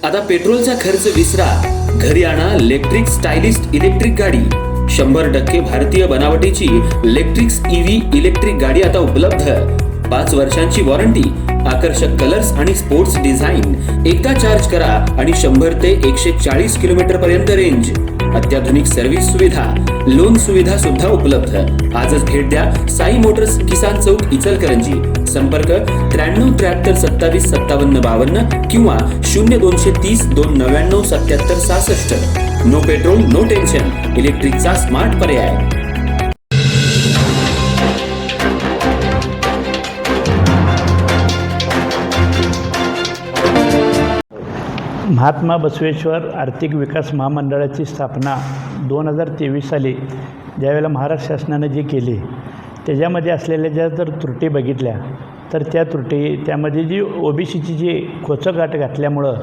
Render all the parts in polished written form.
आता पेट्रोलचा खर्च विसरा, घरी आणा इलेक्ट्रिक स्टायलिस्ट इलेक्ट्रिक गाडी. 100% भारतीय बनावटीची इलेक्ट्रिक्स ईव्ही इलेक्ट्रिक गाडी आता उपलब्ध. 5 वर्षांची वॉरंटी, आकर्षक कलर्स आणि स्पोर्ट्स डिझाईन. एकदा चार्ज करा आणि 100 ते 140 किलोमीटर पर्यंत रेंज. अत्याधुनिक सर्व्हिस सुविधा, लोन सुविधा सुद्धा उपलब्ध. आजच भेट द्या साई मोटर्स, किसान चौक, इचलकरंजी. संपर्क 93 73 27 57 52 किंवा 0230 299 77 66. नो पेट्रोल नो टेन्शन, इलेक्ट्रिकचा स्मार्ट पर्याय. महात्मा बसवेश्वर आर्थिक विकास महामंडळाची स्थापना 2023 साली ज्यावेळेला महाराष्ट्र शासनानं जी केली, त्याच्यामध्ये असलेल्या ज्या जर त्रुटी बघितल्या तर त्या त्रुटी, त्यामध्ये जी OBCची जी खोचगाट घातल्यामुळं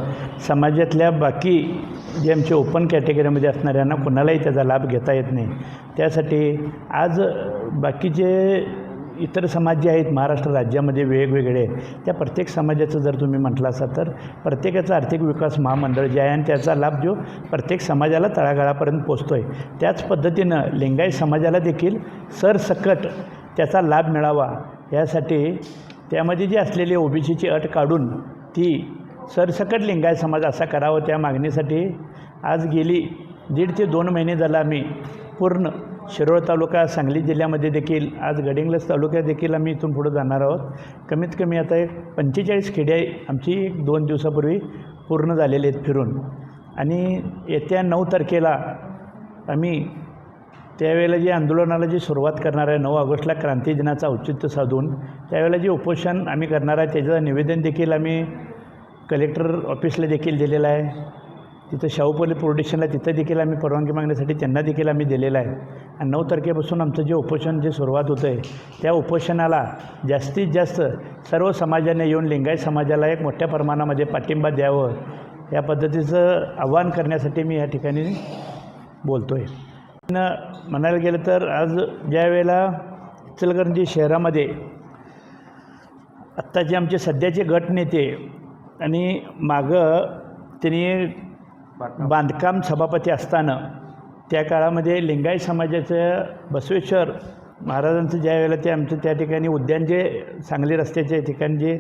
समाजातल्या बाकी जे आमचे ओपन कॅटेगरीमध्ये असणाऱ्यांना कुणालाही त्याचा लाभ घेता येत नाही. त्यासाठी आज बाकीचे इतर समाज जे आहेत महाराष्ट्र राज्यामध्ये वेगवेगळे, त्या प्रत्येक समाजाचं जर तुम्ही म्हटलं असा तर प्रत्येकाचं आर्थिक विकास महामंडळ जे आहे आणि त्याचा लाभ जो प्रत्येक समाजाला तळागाळापर्यंत पोचतो आहे, त्याच पद्धतीनं लिंगायत समाजाला देखील सरसकट त्याचा लाभ मिळावा यासाठी त्यामध्ये जी असलेली OBCची अट काढून ती सरसकट लिंगायत समाज असा करावं, त्या मागणीसाठी आज गेली 1.5 ते 2 महिने झाला आम्ही पूर्ण शिरोळ तालुका, सांगली जिल्ह्यामध्ये देखील, आज गडिंग्लज तालुक्यात देखील आम्ही इथून पुढे जाणार आहोत. कमीत कमी आता 45 खेडे आमची 2 दिवसापूर्वी पूर्ण झालेली आहेत फिरून. आणि येत्या 9 तारखेला आम्ही त्यावेळेला जी आंदोलनाला जी सुरुवात करणार आहे, 9 ऑगस्टला क्रांती दिनाचं औचित्य साधून त्यावेळेला जे उपोषण आम्ही करणार आहे त्याचं निवेदन देखील आम्ही कलेक्टर ऑफिसला देखील दिलेलं आहे. तिथं शाहूपल्ली पोलीस स्टेशनला तिथं देखील आम्ही परवानगी मागण्यासाठी त्यांना देखील आम्ही दिलेलं आहे. आणि 9 तारखेपासून आमचं जे उपोषण जे सुरुवात होतं आहे, त्या उपोषणाला जास्तीत जास्त सर्व समाजाने येऊन लिंगायत समाजाला एक मोठ्या प्रमाणामध्ये पाठिंबा द्यावं या पद्धतीचं आव्हान करण्यासाठी मी या ठिकाणी बोलतो आहे. म्हणायला गेलं तर आज ज्या वेळेला इचलकरंजी शहरामध्ये आत्ताचे आमचे सध्याचे गटनेते आणि मागं त्यांनी बांधकाम सभापती असताना त्या काळामध्ये लिंगायत समाजाचं बसवेश्वर महाराजांचं ज्या वेळेला ते आमचं त्या ठिकाणी उद्यान जे सांगली रस्त्याच्या ठिकाणी जे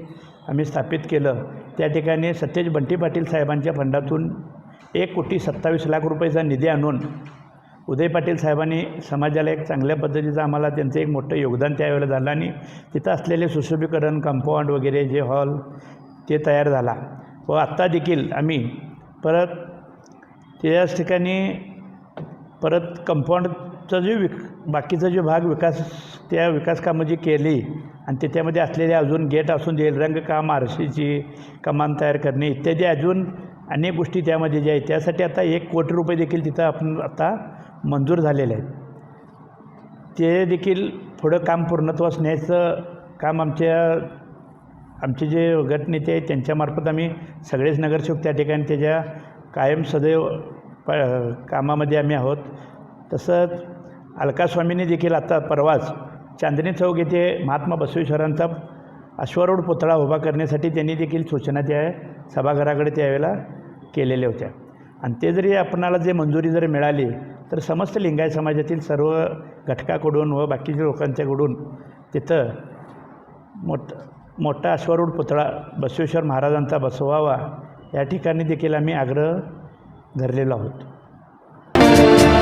आम्ही स्थापित केलं, त्या ठिकाणी सतेज बंटी पाटील साहेबांच्या फंडातून 1,27,00,000 रुपयाचा निधी आणून उदय पाटील साहेबांनी समाजाला एक चांगल्या पद्धतीचं आम्हाला त्यांचं एक मोठं योगदान त्यावेळेला झालं. आणि तिथं असलेले सुशोभीकरण, कंपाऊंड वगैरे जे हॉल ते तयार झाला. व आत्ता देखील आम्ही परत त्याच ठिकाणी परत कंपाऊंडचा जो बाकीचा जो भाग त्या विकास कामं जी केली आणि त्याच्यामध्ये असलेले अजून गेट असून दे, रंगकाम, आरशीची कमान तयार करणे इत्यादी अजून अनेक गोष्टी त्यामध्ये ज्या आहेत, त्यासाठी आता 1 कोटी रुपये देखील तिथं आपण आता मंजूर झालेले आहेत. ते देखील पुढं काम पूर्णत्वास न्यायचं काम आमचे जे गटनेते आहेत त्यांच्यामार्फत आम्ही सगळेच नगरसेवक त्या ठिकाणी त्याच्या कायम सदैव कामामध्ये आम्ही आहोत. तसंच अलका स्वामींनी देखील आता परवाच चांदणी चौक येथे महात्मा बसवेश्वरांचा अश्वारूढ पुतळा उभा करण्यासाठी त्यांनी देखील सूचना त्या सभागृहाकडे त्यावेळेला केलेल्या होत्या. आणि ते जरी आपणाला जे मंजुरी जर मिळाली तर समस्त लिंगायत समाजातील सर्व घटकाकडून व बाकीच्या लोकांच्याकडून तिथं मोठा अश्वारूढ पुतळा बसवेश्वर महाराजांचा बसवावा या ठिकाणी देखील आम्ही आग्रह धरलेलो आहोत.